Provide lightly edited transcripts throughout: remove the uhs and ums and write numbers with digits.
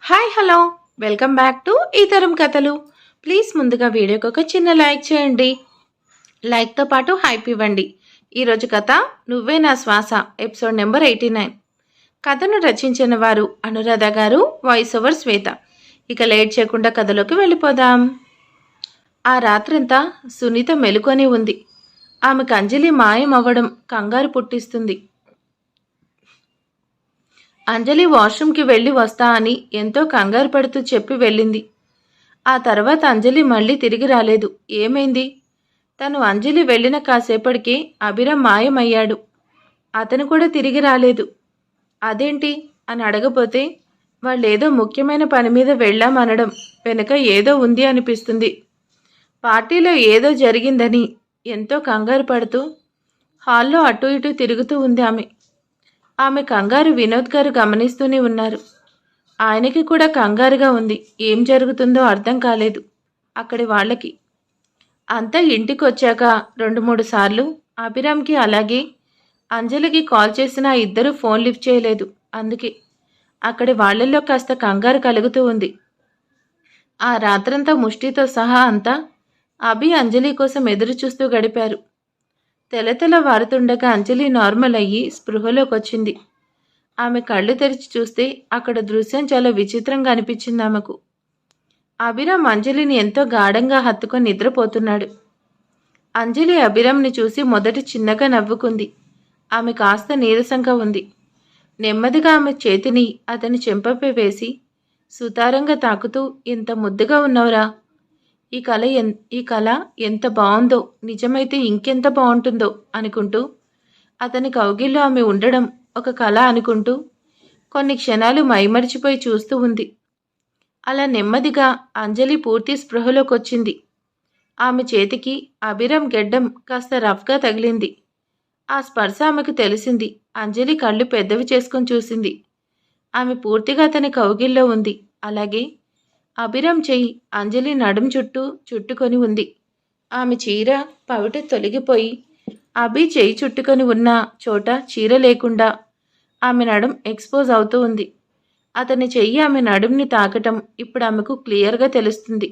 Hi hello welcome back to ఈ తరం కథలు. ప్లీజ్ ముందుగా వీడియోకి ఒక చిన్న లైక్ చేయండి. లైక్తో పాటు హైప్ ఇవ్వండి. ఈరోజు కథ నువ్వే నా శ్వాస ఎపిసోడ్ నెంబర్ 89. కథను రచించిన వారు అనురాధ గారు, వాయిస్ ఓవర్ శ్వేత. ఇక లేట్ చేయకుండా కథలోకి వెళ్ళిపోదాం. ఆ రాత్రంతా సునీత మెలుకొని ఉంది. ఆమెకు అంజలి మాయం అవ్వడం కంగారు పుట్టిస్తుంది. అంజలి వాష్రూమ్కి వెళ్ళి వస్తా అని ఎంతో కంగారు పడుతూ చెప్పి వెళ్ళింది. ఆ తర్వాత అంజలి మళ్ళీ తిరిగి రాలేదు. ఏమైంది? తను అంజలి వెళ్ళిన కాసేపటికి అభిరామ్ మాయమయ్యాడు. అతను కూడా తిరిగి రాలేదు. అదేంటి అని అడగపోతే వాళ్ళేదో ముఖ్యమైన పని మీద వెళ్ళామనడం వెనుక ఏదో ఉంది అనిపిస్తుంది. పార్టీలో ఏదో జరిగిందని ఎంతో కంగారు పడుతూ హాల్లో అటు ఇటు తిరుగుతూ ఉంది ఆమె కంగారు వినోద్ గారు గమనిస్తూనే ఉన్నారు. ఆయనకి కూడా కంగారుగా ఉంది. ఏం జరుగుతుందో అర్థం కాలేదు అక్కడి వాళ్ళకి. అంతా ఇంటికి వచ్చాక 2-3 సార్లు అభిరామ్కి అలాగే అంజలికి కాల్ చేసినా ఇద్దరూ ఫోన్ లిఫ్ట్ చేయలేదు. అందుకే అక్కడి వాళ్లలో కాస్త కంగారు కలుగుతూ ఉంది. ఆ రాత్రంతా ముష్టితో సహా అంతా అభి అంజలి కోసం ఎదురు చూస్తూ గడిపారు. తెలతెల వారుతుండగా అంజలి నార్మల్ అయ్యి స్పృహలోకి వచ్చింది. ఆమె కళ్ళు తెరిచి చూస్తే అక్కడ దృశ్యం చాలా విచిత్రంగా అనిపించింది ఆమెకు. అభిరామ్ అంజలిని ఎంతో గాఢంగా హత్తుకొని నిద్రపోతున్నాడు. అంజలి అభిరామ్ని చూసి మొదట చిన్నగా నవ్వుకుంది. ఆమె కాస్త నీరసంగా ఉంది. నెమ్మదిగా ఆమె చేతిని అతని చెంపపై వేసి సుతారంగా తాకుతూ, ఎంత ముద్దుగా ఉన్నావురా, ఈ కళ ఎంత బాగుందో, నిజమైతే ఇంకెంత బాగుంటుందో అనుకుంటూ అతని కౌగిల్లో ఆమె ఉండడం ఒక కళ అనుకుంటూ కొన్ని క్షణాలు మైమరిచిపోయి చూస్తూ ఉంది. అలా నెమ్మదిగా అంజలి పూర్తి స్పృహలోకి వచ్చింది. ఆమె చేతికి అభిరామ్ గెడ్డం కాస్త రఫ్గా తగిలింది. ఆ స్పర్శ ఆమెకు తెలిసింది. అంజలి కళ్ళు పెద్దవి చేసుకొని చూసింది. ఆమె పూర్తిగా అతని కౌగిల్లో ఉంది. అలాగే అభిరామ్ చెయ్యి అంజలి నడుం చుట్టూ చుట్టుకొని ఉంది. ఆమె చీర పవిట తొలగిపోయి అభి చెయ్యి చుట్టుకొని ఉన్న చోట చీర లేకుండా ఆమె నడుం ఎక్స్పోజ్ అవుతూ ఉంది. అతని చెయ్యి ఆమె నడుంని తాకటం ఇప్పుడు ఆమెకు క్లియర్గా తెలుస్తుంది.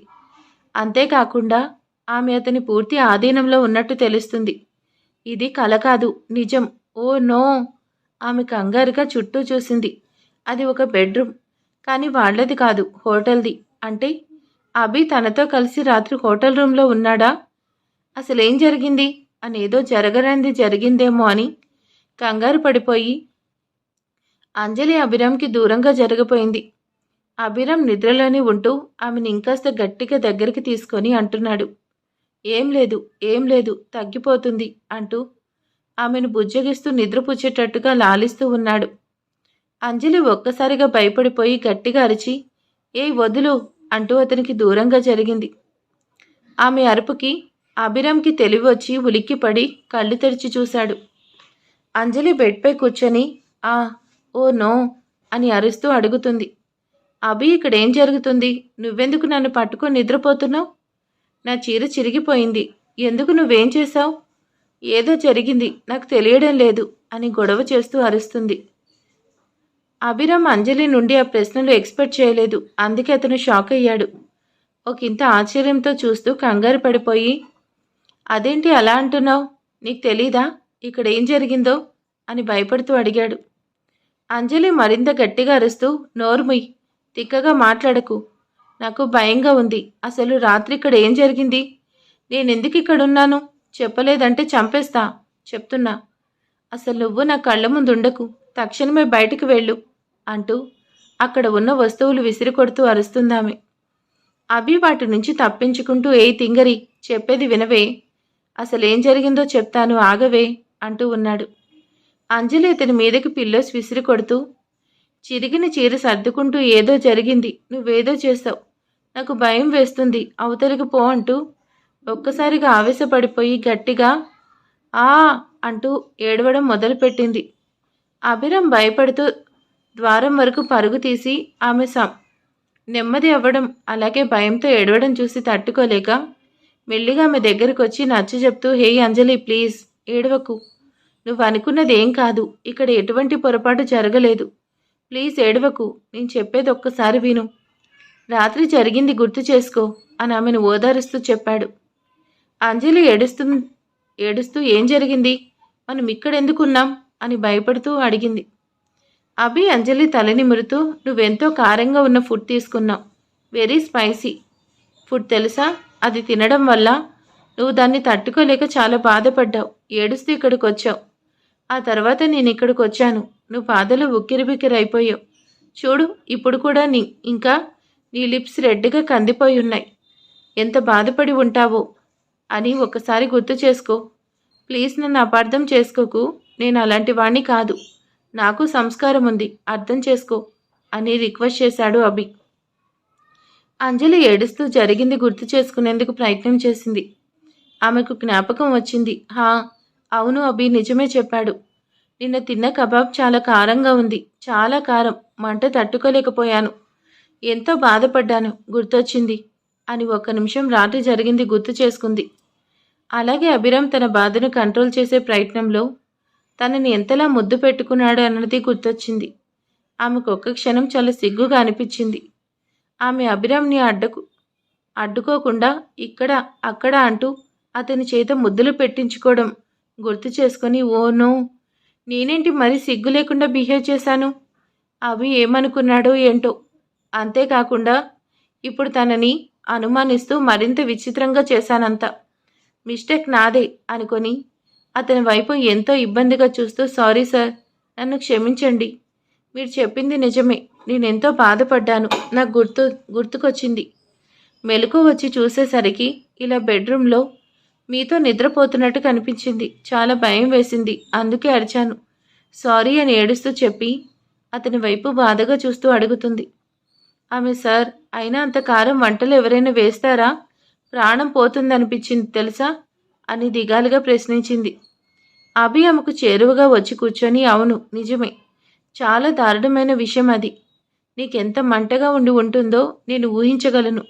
అంతేకాకుండా ఆమె అతని పూర్తి ఆధీనంలో ఉన్నట్టు తెలుస్తుంది. ఇది కల కాదు, నిజం. Oh no! ఆమె కంగారుగా చుట్టూ చూసింది. అది ఒక బెడ్రూమ్. కానీ వాళ్ళది కాదు, హోటల్ది. అంటే అభి తనతో కలిసి రాత్రి హోటల్ రూమ్లో ఉన్నాడా? అసలేం జరిగింది? అనేదో జరగరాంది జరిగిందేమో అని కంగారు పడిపోయి అంజలి అభిరామ్కి దూరంగా జరగపోయింది. అభిరామ్ నిద్రలోనే ఉంటూ ఆమెను ఇంకాస్త గట్టిగా దగ్గరికి తీసుకొని అంటున్నాడు, ఏం లేదు, ఏం లేదు, తగ్గిపోతుంది అంటూ ఆమెను బుజ్జగిస్తూ నిద్రపుచ్చేటట్టుగా లాలిస్తూ ఉన్నాడు. అంజలి ఒక్కసారిగా భయపడిపోయి గట్టిగా అరిచి, ఏయ్ వదులు అంటూ అతనికి దూరంగా జరిగింది. ఆమె అరుపుకి అభిరామ్కి తెలివి వచ్చి ఉలిక్కిపడి కళ్ళు తెరిచి చూశాడు. అంజలి బెడ్పై కూర్చొని ఓ నో అని అరుస్తూ అడుగుతుంది, అభి ఇక్కడేం జరుగుతుంది? నువ్వెందుకు నన్ను పట్టుకొని నిద్రపోతున్నావు? నా చీర చిరిగిపోయింది. ఎందుకు నువ్వేం చేశావు? ఏదో జరిగింది, నాకు తెలియడం లేదు అని గొడవ చేస్తూ అరుస్తుంది. అభిరామ్ అంజలి నుండి ఆ ప్రశ్నలు ఎక్స్పెక్ట్ చేయలేదు. అందుకే అతను షాక్ అయ్యాడు. ఒకంత ఆశ్చర్యంతో చూస్తూ కంగారు పడిపోయి, అదేంటి అలా అంటున్నావు? నీకు తెలీదా ఇక్కడ ఏం జరిగిందో అని భయపడుతూ అడిగాడు. అంజలి మరింత గట్టిగా అరుస్తూ, నోర్ముయ్, తిక్కగా మాట్లాడకు, నాకు భయంగా ఉంది. అసలు రాత్రి ఇక్కడ ఏం జరిగింది? నేనెందుకు ఇక్కడున్నాను? చెప్పలేదంటే చంపేస్తా, చెప్తున్నా. అసలు నువ్వు నా కళ్ళ ముందు ఉండకు, తక్షణమే బయటికి వెళ్ళు అంటూ అక్కడ ఉన్న వస్తువులు విసిరి కొడుతూ అరుస్తుందామె. అభి వాటి నుంచి తప్పించుకుంటూ, ఏ తింగరి, చెప్పేది వినవే, అసలేం జరిగిందో చెప్తాను, ఆగవే అంటూ ఉన్నాడు. అంజలి అతని మీదకి పిల్లోస్ విసిరి కొడుతూ, చిరిగిన చీర సర్దుకుంటూ, ఏదో జరిగింది, నువ్వేదో చేశావు, నాకు భయం వేస్తుంది, అవతలికి పో అంటూ ఒక్కసారిగా ఆవేశపడిపోయి గట్టిగా అంటూ ఏడవడం మొదలుపెట్టింది. అభిరామ్ భయపడుతూ ద్వారం వరకు పరుగు తీసి ఆమె నెమ్మది అవ్వడం, అలాగే భయంతో ఏడవడం చూసి తట్టుకోలేక మెల్లిగా ఆమె దగ్గరికి వచ్చి నచ్చ చెప్తూ, హే అంజలి, ప్లీజ్ ఏడవకు, నువ్వు అనుకున్నది ఏం కాదు, ఇక్కడ ఎటువంటి పొరపాటు జరగలేదు, ప్లీజ్ ఏడవకు, నేను చెప్పేది ఒక్కసారి విను. రాత్రి జరిగింది గుర్తు చేసుకో అని ఆమెను ఓదారుస్తూ చెప్పాడు. అంజలి ఏడుస్తూ ఏం జరిగింది, మనం ఇక్కడెందుకున్నాం అని భయపడుతూ అడిగింది. అభి అంజలి తల నిమురుతూ, నువ్వెంతో కారంగా ఉన్న ఫుడ్ తీసుకున్నావు, వెరీ స్పైసీ ఫుడ్ తెలుసా, అది తినడం వల్ల నువ్వు దాన్ని తట్టుకోలేక చాలా బాధపడ్డావు, ఏడుస్తూ ఇక్కడికి వచ్చావు. ఆ తర్వాత నేను ఇక్కడికి వచ్చాను, నువ్వు బాధలు ఉక్కిరిబిక్కిరైపోయావు. చూడు ఇప్పుడు కూడా ఇంకా నీ లిప్స్ రెడ్గా కందిపోయి ఉన్నాయి. ఎంత బాధపడి ఉంటావో అని ఒకసారి గుర్తు చేసుకో. ప్లీజ్ నన్ను అపార్థం చేసుకోకు, నేను అలాంటి వాణ్ణి కాదు, నాకు సంస్కారం ఉంది, అర్థం చేసుకో అని రిక్వెస్ట్ చేశాడు అభి. అంజలి ఏడుస్తూ జరిగింది గుర్తు చేసుకునేందుకు ప్రయత్నం చేసింది. ఆమెకు జ్ఞాపకం వచ్చింది. అవును అభి నిజమే చెప్పాడు. నిన్న తిన్న కబాబ్ చాలా కారంగా ఉంది, చాలా కారం, మంట తట్టుకోలేకపోయాను, ఎంతో బాధపడ్డాను, గుర్తొచ్చింది అని 1 నిమిషం రాత్రి జరిగింది గుర్తు చేసుకుంది. అలాగే అభిరామ్ తన బాధను కంట్రోల్ చేసే ప్రయత్నంలో తనని ఎంతలా ముద్దు పెట్టుకున్నాడు అన్నది గుర్తొచ్చింది. ఆమెకు ఒక్క క్షణం చాలా సిగ్గుగా అనిపించింది. ఆమె అభిరామ్ని అడ్డుకోకుండా ఇక్కడ అక్కడ అంటూ అతని చేత ముద్దులు పెట్టించుకోవడం గుర్తు చేసుకొని, ఓ నో, నేనేంటి మరీ సిగ్గు లేకుండా బిహేవ్ చేశాను, అవి ఏమనుకున్నాడో ఏంటో, అంతేకాకుండా ఇప్పుడు తనని అనుమానిస్తూ మరింత విచిత్రంగా చేశానంతా, మిస్టేక్ నాదే అనుకొని అతని వైపు ఎంతో ఇబ్బందిగా చూస్తూ, సారీ సార్, నన్ను క్షమించండి, మీరు చెప్పింది నిజమే, నేనెంతో బాధపడ్డాను, నాకు గుర్తుకొచ్చింది, మెలకు వచ్చి చూసేసరికి ఇలా బెడ్రూమ్లో మీతో నిద్రపోతున్నట్టు కనిపించింది, చాలా భయం వేసింది, అందుకే అరిచాను, సారీ అని ఏడుస్తూ చెప్పి అతని వైపు బాధగా చూస్తూ అడుగుతుంది. ఆమె, సార్, అయినా అంత కారం వంటలు ఎవరైనా వేస్తారా, ప్రాణం పోతుందనిపించింది తెలుసా అని దిగాలుగా ప్రశ్నించింది. అభి ఆమెకు చేరువగా వచ్చి కూర్చొని, అవును నిజమే, చాలా దారుణమైన విషయం అది, నీకెంత మంటగా ఉంటుందో నేను ఊహించగలను,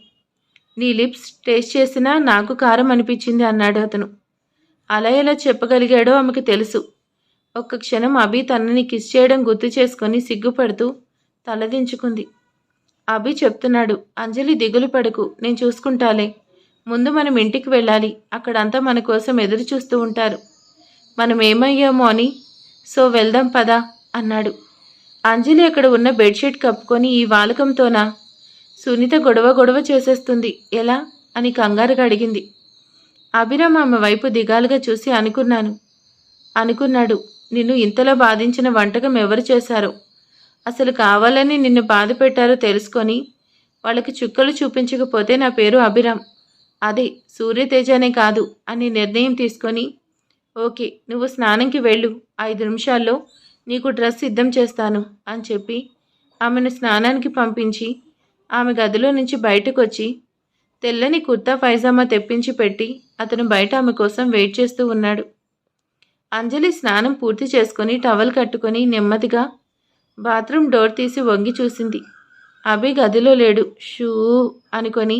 నీ లిప్స్ టేస్ట్ చేసినా నాకు కారం అనిపించింది అన్నాడు అతను. అలా ఎలా చెప్పగలిగాడో ఆమెకు తెలుసు. ఒక్క క్షణం అభి తనని కిస్ చేయడం గుర్తు చేసుకొని సిగ్గుపడుతూ తలదించుకుంది. అభి చెప్తున్నాడు, అంజలి దిగులు పడకు, నేను చూసుకుంటాలే, ముందు మనం ఇంటికి వెళ్ళాలి, అక్కడంతా మన కోసం ఎదురు చూస్తూ ఉంటారు, మనం ఏమయ్యామో అని, సో వెళ్దాం పదా అన్నాడు. అంజలి అక్కడ ఉన్న బెడ్షీట్ కప్పుకొని, ఈ వాలకంతోనా సునీత గొడవ చేసేస్తుంది, ఎలా అని కంగారుగా అడిగింది. అభిరామ్ ఆమె వైపు దిగాలుగా చూసి, అనుకున్నాడు, నిన్ను ఇంతలా బాధించిన వంటకం ఎవరు చేశారో, అసలు కావాలని నిన్ను బాధ పెట్టారో తెలుసుకొని వాళ్ళకి చుక్కలు చూపించకపోతే నా పేరు అభిరామ్, అదే సూర్యతేజనే కాదు అని నిర్ణయం తీసుకొని, ఓకే నువ్వు స్నానంకి వెళ్ళు, 5 నిమిషాల్లో నీకు డ్రెస్ సిద్ధం చేస్తాను అని చెప్పి ఆమెను స్నానానికి పంపించి ఆమె గదిలో నుంచి బయటకు వచ్చి తెల్లని కుర్తా పైజామా తెప్పించి పెట్టి అతను బయట ఆమె కోసం వెయిట్ చేస్తూ ఉన్నాడు. అంజలి స్నానం పూర్తి చేసుకొని టవల్ కట్టుకొని నెమ్మదిగా బాత్రూమ్ డోర్ తీసి వంగి చూసింది. అభి గదిలో లేడు. షూ అనుకొని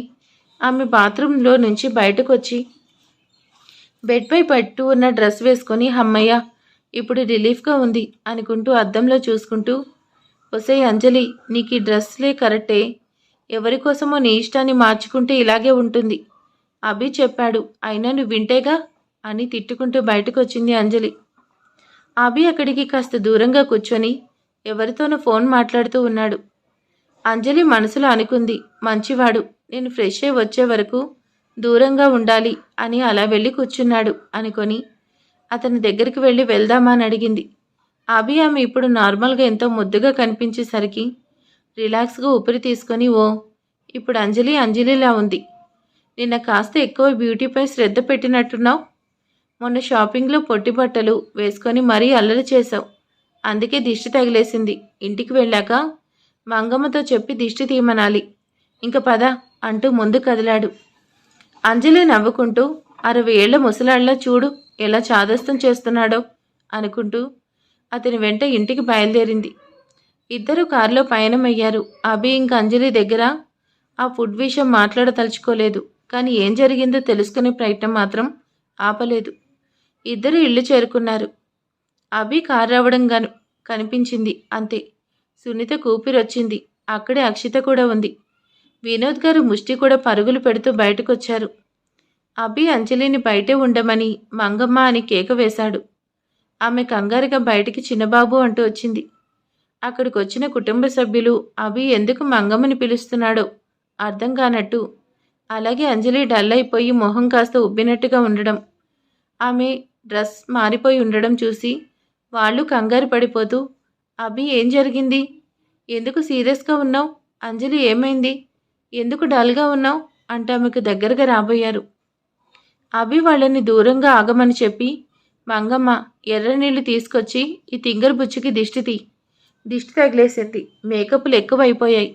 ఆమె బాత్రూంలో నుంచి బయటకు వచ్చి బెడ్పై పట్టు ఉన్న డ్రెస్ వేసుకొని, అమ్మయ్య ఇప్పుడు రిలీఫ్గా ఉంది అనుకుంటూ అద్దంలో చూసుకుంటూ, ఒసే అంజలి, నీకు ఈ డ్రెస్లే కరెక్టే, ఎవరి కోసమో నీ ఇష్టాన్ని మార్చుకుంటే ఇలాగే ఉంటుంది, అభి చెప్పాడు, అయినా నువ్వు వింటేగా అని తిట్టుకుంటూ బయటకు వచ్చింది అంజలి. అభి అక్కడికి కాస్త దూరంగా కూర్చొని ఎవరితోనో ఫోన్ మాట్లాడుతూ ఉన్నాడు. అంజలి మనసులో అనుకుంది, మంచివాడు, నేను ఫ్రెష్ అయి వచ్చే వరకు దూరంగా ఉండాలి అని అలా వెళ్ళి కూర్చున్నాడు అనుకొని అతని దగ్గరికి వెళ్ళి వెళ్దామా అని అడిగింది. అభి ఆమె ఇప్పుడు నార్మల్గా ఎంతో ముద్దుగా కనిపించేసరికి రిలాక్స్గా ఊపిరి తీసుకొని, ఓ ఇప్పుడు అంజలిలా ఉంది, నిన్న కాస్త ఎక్కువ బ్యూటీపై శ్రద్ధ పెట్టినట్టున్నావు, మొన్న షాపింగ్లో పొట్టి బట్టలు వేసుకొని మరీ అల్లరి చేశావు, అందుకే దిష్టి తగిలేసింది, ఇంటికి వెళ్ళాక మంగమ్మతో చెప్పి దిష్టి తీయమనాలి, ఇంక పద అంటూ ముందు కదిలాడు. అంజలి నవ్వుకుంటూ, 60 ఏళ్ల ముసలాళ్ళ చూడు ఎలా చాదస్తం చేస్తున్నాడో అనుకుంటూ అతని వెంట ఇంటికి బయలుదేరింది. ఇద్దరు కారులో పయనమయ్యారు. అభి ఇంక అంజలి దగ్గర ఆ ఫుడ్ విషయం మాట్లాడదలుచుకోలేదు, కానీ ఏం జరిగిందో తెలుసుకునే ప్రయత్నం మాత్రం ఆపలేదు. ఇద్దరు ఇల్లు చేరుకున్నారు. అభి కారు రావడం కనిపించింది, అంతే. సునీత కూపిరొచ్చింది. అక్కడే అక్షిత కూడా ఉంది. వినోద్ గారు ముష్టి కూడా పరుగులు పెడుతూ బయటకొచ్చారు. అభి అంజలిని బయటే ఉండమని మంగమ్మ అని కేక వేశాడు. ఆమె కంగారుగా బయటికి చిన్నబాబు అంటూ వచ్చింది. అక్కడికొచ్చిన కుటుంబ సభ్యులు అభి ఎందుకు మంగమ్మని పిలుస్తున్నాడో అర్థం కానట్టు, అలాగే అంజలి డల్ అయిపోయి మొహం కాస్త ఉబ్బినట్టుగా ఉండడం, ఆమె డ్రెస్ మారిపోయి ఉండడం చూసి వాళ్ళు కంగారు పడిపోతూ, అభి ఏం జరిగింది? ఎందుకు సీరియస్గా ఉన్నావు? అంజలి ఏమైంది? ఎందుకు డల్గా ఉన్నావు? అంటే ఆమెకు దగ్గరగా రాబోయారు. అభి వాళ్ళని దూరంగా ఆగమని చెప్పి, మంగమ్మ ఎర్ర నీళ్లు తీసుకొచ్చి ఈ తింగర్ బుచ్చికి దిష్టి తగిలేసింది. మేకప్లు ఎక్కువైపోయాయి,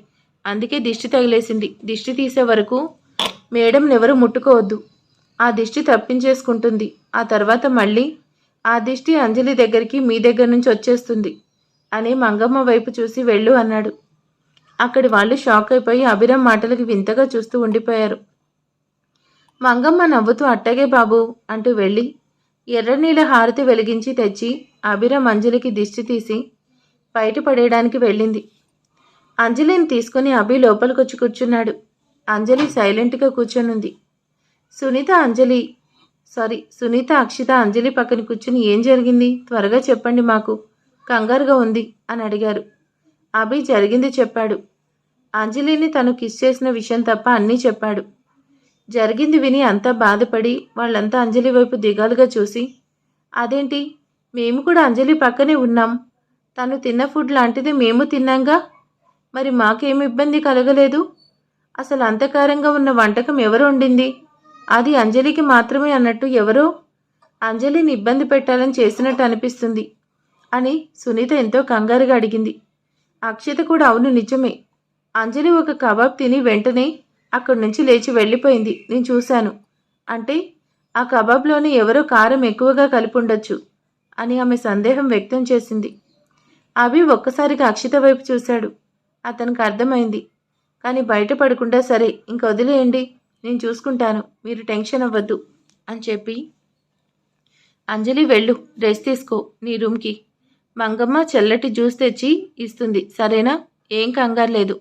అందుకే దిష్టి తగిలేసింది. దిష్టి తీసే వరకు మేడంనెవరూ ముట్టుకోవద్దు. ఆ దిష్టి తప్పించేసుకుంటుంది. ఆ తర్వాత మళ్ళీ ఆ దిష్టి అంజలి దగ్గరికి మీ దగ్గర నుంచి వచ్చేస్తుంది అని మంగమ్మ వైపు చూసి వెళ్ళు అన్నాడు. అక్కడి వాళ్ళు షాక్ అయిపోయి అభిరామ్ మాటలకి వింతగా చూస్తూ ఉండిపోయారు. మంగమ్మ నవ్వుతూ అట్టగే బాబు అంటూ వెళ్ళి ఎర్రనీళ్ళ హారతి వెలిగించి తెచ్చి అభిరామ్ అంజలికి దిష్టి తీసి బయట పడేయడానికి వెళ్ళింది. అంజలిని తీసుకుని అభి లోపలికొచ్చి కూర్చున్నాడు. అంజలి సైలెంట్గా కూర్చొనుంది. సునీత అక్షిత అంజలి పక్కన కూర్చుని ఏం జరిగింది, త్వరగా చెప్పండి, మాకు కంగారుగా ఉంది అని అడిగారు. అభి జరిగింది చెప్పాడు. అంజలిని తను కిస్ చేసిన విషయం తప్ప అన్నీ చెప్పాడు. జరిగింది విని అంతా బాధపడి వాళ్ళంతా అంజలి వైపు దిగాలుగా చూసి, అదేంటి, మేము కూడా అంజలి పక్కనే ఉన్నాం, తను తిన్న ఫుడ్ లాంటిది మేము తిన్నాంగా, మరి మాకేమి ఇబ్బంది కలగలేదు, అసలు అంతకారంగా ఉన్న వంటకం ఎవరు వండింది, అది అంజలికి మాత్రమే అన్నట్టు ఎవరో అంజలిని ఇబ్బంది పెట్టాలని చేసినట్టు అనిపిస్తుంది అని సునీత ఎంతో కంగారుగా అడిగింది. అక్షిత కూడా అవును నిజమే, అంజలి ఒక కబాబ్ తిని వెంటనే అక్కడి నుంచి లేచి వెళ్ళిపోయింది, నేను చూశాను, అంటే ఆ కబాబ్లోనే ఎవరో కారం ఎక్కువగా కలిపి ఉండొచ్చు అని ఆమె సందేహం వ్యక్తం చేసింది. అభి ఒక్కసారిగా అక్షిత వైపు చూశాడు. అతనికి అర్థమైంది. కానీ బయటపడకుండా సరే ఇంక వదిలేయండి, నేను చూసుకుంటాను, మీరు టెన్షన్ అవ్వద్దు అని చెప్పి, అంజలి వెళ్ళు, రెస్ట్ తీసుకో నీ రూమ్కి, మంగమ్మ చల్లటి జ్యూస్ తెచ్చి ఇస్తుంది సరేనా, ఏం కంగారు లేదు,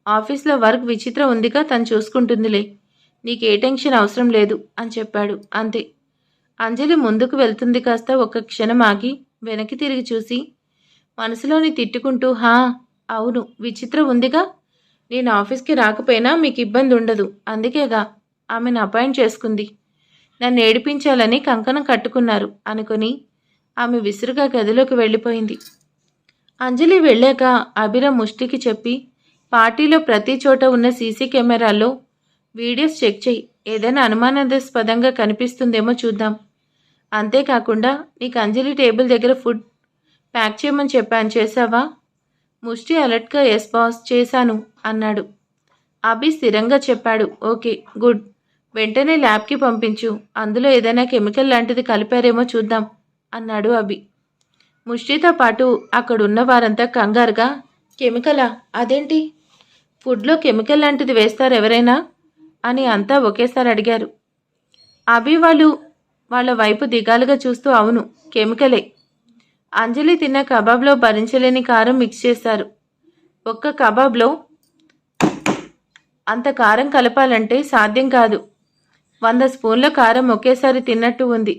ఆఫీస్లో వర్క్ విచిత్రం ఉందిగా, తను చూసుకుంటుందిలే, నీకు ఏ టెన్షన్ అవసరం లేదు అని చెప్పాడు. అంతే. అంజలి ముందుకు వెళ్తుంది కాస్త ఒక్క క్షణం ఆగి వెనక్కి తిరిగి చూసి మనసులోని తిట్టుకుంటూ, హా అవును విచిత్రం ఉందిగా, నేను ఆఫీస్కి రాకపోయినా మీకు ఇబ్బంది ఉండదు, అందుకేగా ఆమెను అపాయింట్ చేసుకుంది, నన్ను ఏడిపించాలని కంకణం కట్టుకున్నారు అనుకుని ఆమె విసురుగా గదిలోకి వెళ్ళిపోయింది. అంజలి వెళ్ళాక అభిరామ్ ముష్టికి చెప్పి, పార్టీలో ప్రతి చోట ఉన్న సీసీ కెమెరాల్లో వీడియోస్ చెక్ చేయి, ఏదైనా అనుమానాస్పదంగా కనిపిస్తుందేమో చూద్దాం, అంతేకాకుండా నీకు అంజలి టేబుల్ దగ్గర ఫుడ్ ప్యాక్ చేయమని చెప్పాను, చేశావా? ముష్టి అలర్ట్గా ఎస్ బాస్ చేశాను అన్నాడు. అభి స్థిరంగా చెప్పాడు. ఓకే గుడ్, వెంటనే ల్యాబ్కి పంపించు, అందులో ఏదైనా కెమికల్ లాంటిది కలిపారేమో చూద్దాం అన్నాడు అభి. ముష్టితో పాటు అక్కడున్న వారంతా కంగారుగా, కెమికలా, అదేంటి, ఫుడ్లో కెమికల్ లాంటిది వేస్తారు ఎవరైనా అని అంతా ఒకేసారి అడిగారు. అభి వాళ్ళ వైపు దిగాలుగా చూస్తూ అవును కెమికలే, అంజలి తిన్న కబాబ్లో భరించలేని కారం మిక్స్ చేశారు, ఒక్క కబాబ్లో అంత కారం కలపాలంటే సాధ్యం కాదు, 100 స్పూన్ల కారం ఒకేసారి తిన్నట్టు ఉంది,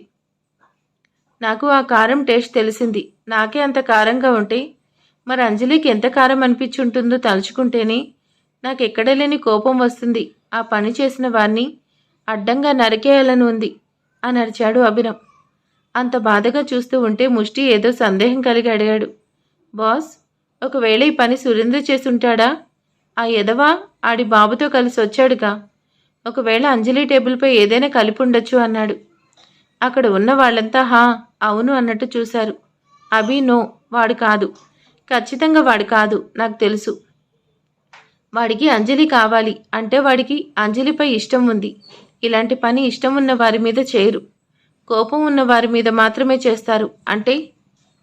నాకు ఆ కారం టేస్ట్ తెలిసింది, నాకే అంత కారంగా ఉంటే మరి అంజలికి ఎంత కారం అనిపించుంటుందో తలుచుకుంటేనే నాకు ఎక్కడ లేని కోపం వస్తుంది, ఆ పని చేసిన వారిని అడ్డంగా నరికేయాలని ఉంది అని అరిచాడు అభిరామ్. అంత బాధగా చూస్తూ ఉంటే ముష్టి ఏదో సందేహం కలిగి అడిగాడు, బాస్ ఒకవేళ ఈ పని సురేంద్ర చేసుంటాడా, ఆ ఎదవా ఆడి బాబుతో కలిసి వచ్చాడుగా, ఒకవేళ అంజలి టేబుల్పై ఏదైనా కలిపి ఉండొచ్చు అన్నాడు. అక్కడ ఉన్న వాళ్ళంతా హా అవును అన్నట్టు చూశారు. అభి నో, వాడు కాదు, ఖచ్చితంగా వాడు కాదు, నాకు తెలుసు, వాడికి అంజలి కావాలి, అంటే వాడికి అంజలిపై ఇష్టం ఉంది, ఇలాంటి పని ఇష్టం ఉన్న వారి మీద చేయరు, కోపం ఉన్న వారి మీద మాత్రమే చేస్తారు, అంటే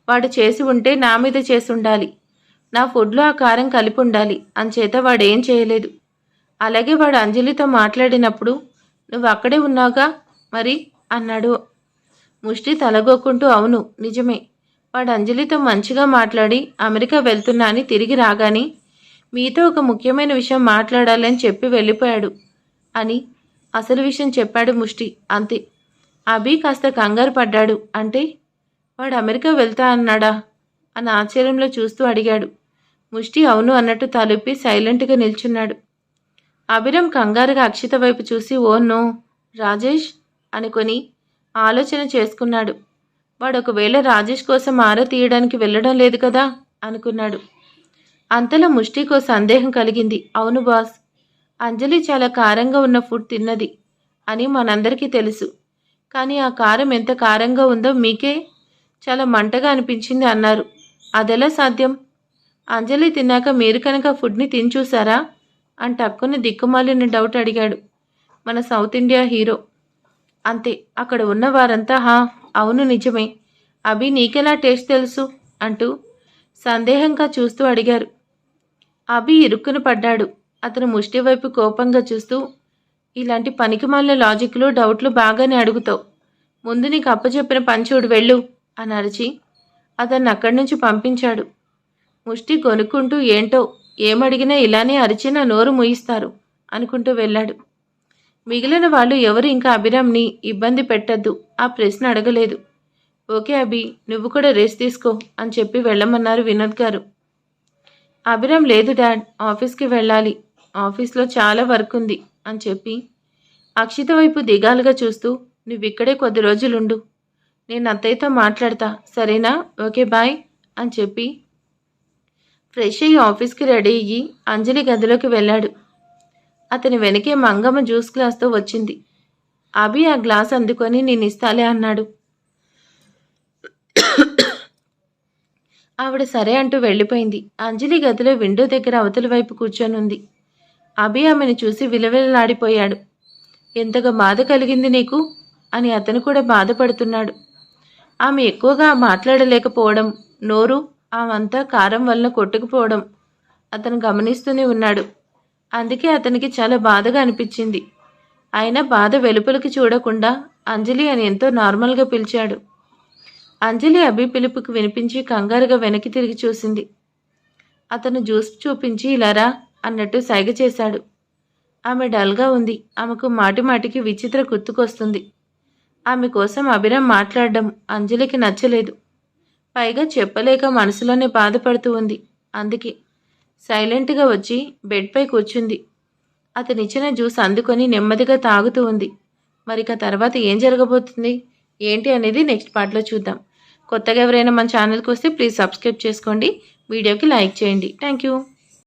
వాడు చేసి ఉంటే నా మీద చేసి ఉండాలి, నా ఫుడ్లో ఆ కారం కలిపి ఉండాలి, అంచేత వాడేం చేయలేదు, అలాగే వాడు అంజలితో మాట్లాడినప్పుడు నువ్వు అక్కడే ఉన్నావుగా మరి అన్నాడు. ముష్టి తలగొక్కుంటూ అవును నిజమే, వాడు అంజలితో మంచిగా మాట్లాడి అమెరికా వెళ్తున్నా అని తిరిగి రాగానే మీతో ఒక ముఖ్యమైన విషయం మాట్లాడాలని చెప్పి వెళ్ళిపోయాడు అని అసలు విషయం చెప్పాడు ముష్టి. అంతే. అభి కాస్త కంగారు పడ్డాడు. అంటే వాడు అమెరికా వెళ్తా అన్నాడా అని ఆశ్చర్యంలో చూస్తూ అడిగాడు. ముష్టి అవును అన్నట్టు తలుపి సైలెంట్గా నిల్చున్నాడు. అభిరామ్ కంగారుగా అక్షిత వైపు చూసి ఓ నో రాజేష్ అనుకొని ఆలోచన చేసుకున్నాడు. వాడు ఒకవేళ రాజేష్ కోసం ఆరా తీయడానికి వెళ్ళడం లేదు కదా అనుకున్నాడు. అంతలో ముష్టికో సందేహం కలిగింది. అవును బాస్, అంజలి చాలా కారంగా ఉన్న ఫుడ్ తిన్నది అని మనందరికీ తెలుసు. కానీ ఆ కారం ఎంత కారంగా ఉందో మీకే చాలా మంటగా అనిపించింది అన్నారు. అదెలా సాధ్యం? అంజలి తిన్నాక మీరు కనుక ఫుడ్ని తిని చూసారా అని టక్కున దిక్కుమాలిన డౌట్ అడిగాడు మన సౌత్ ఇండియా హీరో. అంతే. అక్కడ ఉన్న వారంతా అవును నిజమే, అభి నీకెలా టేస్ట్ తెలుసు అంటూ సందేహంగా చూస్తూ అడిగారు. అభి ఇరుక్కున పడ్డాడు. అతను ముష్టి వైపు కోపంగా చూస్తూ ఇలాంటి పనికిమాలిన లాజిక్లు డౌట్లు బాగానే అడుగుతావు, ముందు నీకు అప్పచెప్పిన పంచుడు వెళ్ళు అని అరిచి అతన్ని అక్కడి నుంచి పంపించాడు. ముష్టి కొనుక్కుంటూ ఏంటో ఏమడిగినా ఇలానే అరిచి నా నోరు ముయిస్తారు అనుకుంటూ వెళ్ళాడు. మిగిలిన వాళ్ళు ఎవరు ఇంకా అభిరామ్ని ఇబ్బంది పెట్టద్దు ఆ ప్రశ్న అడగలేదు. ఓకే అభి, నువ్వు కూడా రెస్ట్ తీసుకో అని చెప్పి వెళ్ళమన్నారు వినోద్ గారు. అభిరామ్ లేదు డాడ్, ఆఫీస్కి వెళ్ళాలి, ఆఫీస్లో చాలా వర్క్ ఉంది అని చెప్పి అక్షిత వైపు దిగాలుగా చూస్తూ నువ్విక్కడే కొద్ది రోజులుండు, నేను అత్తయ్యతో మాట్లాడతా సరేనా, ఓకే బాయ్ అని చెప్పి ఫ్రెష్ అయ్యి ఆఫీస్కి రెడీ అయ్యి అంజలి గదిలోకి వెళ్ళాడు. అతని వెనకే మంగమ్మ జ్యూస్ గ్లాస్తో వచ్చింది. అభి ఆ గ్లాస్ అందుకొని నేను ఇస్తాలే అన్నాడు. ఆవిడ సరే అంటూ వెళ్ళిపోయింది. అంజలి గదిలో విండో దగ్గర అవతల వైపు కూర్చొనుంది. అభి ఆమెను చూసి విలవిలలాడిపోయాడు. ఎంతగా బాధ కలిగింది నీకు అని అతను కూడా బాధపడుతున్నాడు. ఆమె ఎక్కువగా మాట్లాడలేకపోవడం, నోరు ఆమంతా కారం వల్ల కొట్టుకుపోవడం అతను గమనిస్తూనే ఉన్నాడు. అందుకే అతనికి చాలా బాధగా అనిపించింది. అయినా బాధ వెలుపలికి చూడకుండా అంజలి అని ఎంతో నార్మల్గా పిలిచాడు. అంజలి అభి పిలుపుకి వినిపించి కంగారుగా వెనక్కి తిరిగి చూసింది. అతను జ్యూస్ చూపించి ఇలారా అన్నట్టు సైగ చేశాడు. ఆమె డల్గా ఉంది. ఆమెకు మాటిమాటికి విచిత్ర గుర్తుకొస్తుంది. ఆమె కోసం అభిరామ్ మాట్లాడడం అంజలికి నచ్చలేదు. పైగా చెప్పలేక మనసులోనే బాధపడుతూ ఉంది. అందుకే సైలెంట్గా వచ్చి బెడ్పై కూర్చుంది. అతనిచ్చిన జ్యూస్ అందుకొని నెమ్మదిగా తాగుతూ ఉంది. మరిక తర్వాత ఏం జరగబోతుంది ఏంటి అనేది నెక్స్ట్ పార్ట్లో చూద్దాం. కొత్తగా ఎవరైనా మన ఛానల్కి వస్తే ప్లీజ్ సబ్స్క్రైబ్ చేసుకోండి, వీడియోకి లైక్ చేయండి. Thank you.